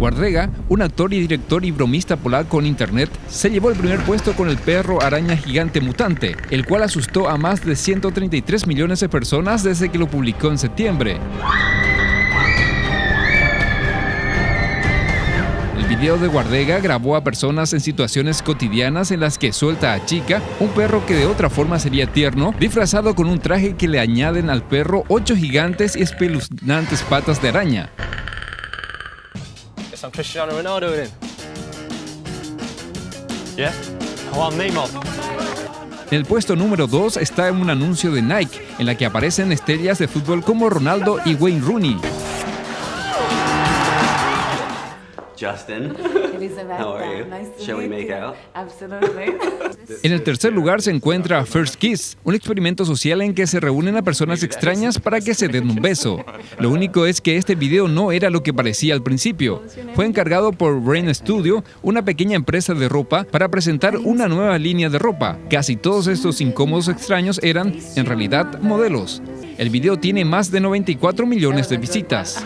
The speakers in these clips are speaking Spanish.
Wardega, un actor y director y bromista polaco en internet, se llevó el primer puesto con el perro araña gigante mutante, el cual asustó a más de 133 millones de personas desde que lo publicó en septiembre. El video de Wardega grabó a personas en situaciones cotidianas en las que suelta a Chica, un perro que de otra forma sería tierno, disfrazado con un traje que le añaden al perro 8 gigantes y espeluznantes patas de araña. I'm Cristiano Ronaldo then. Yeah? Oh, I'm Neymar. En el puesto número 2 está un anuncio de Nike, en la que aparecen estrellas de fútbol como Ronaldo y Wayne Rooney. Justin, how are you? Shall we make out? Absolutely. En el tercer lugar se encuentra First Kiss, un experimento social en que se reúnen a personas extrañas para que se den un beso. Lo único es que este video no era lo que parecía al principio. Fue encargado por Rain Studio, una pequeña empresa de ropa, para presentar una nueva línea de ropa. Casi todos estos incómodos extraños eran, en realidad, modelos. El video tiene más de 94 millones de visitas.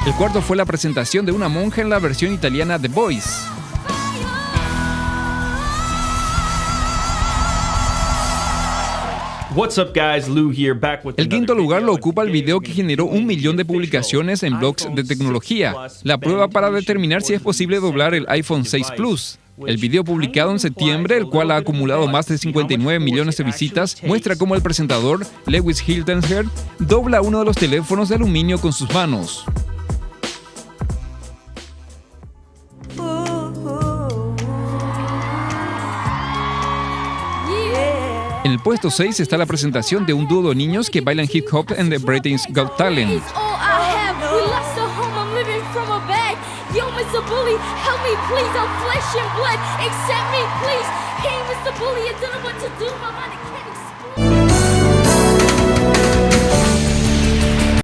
El cuarto fue la presentación de una monja en la versión italiana de The Voice. What's up guys, Lou here, back with El quinto lugar lo ocupa el video que generó 1 millón de publicaciones en blogs de tecnología, la prueba para determinar si es posible doblar el iPhone 6 Plus. El video publicado en septiembre, el cual ha acumulado más de 59 millones de visitas, muestra cómo el presentador, Lewis Hildenherr, dobla uno de los teléfonos de aluminio con sus manos. En el puesto 6 está la presentación de un dúo de niños que bailan hip hop en The Britain's Got Talent. Yo, Mr. Bully, help me please, I'm flesh and blood, accept me please. Hey, Mr. Bully, I don't know what to do, my money can't.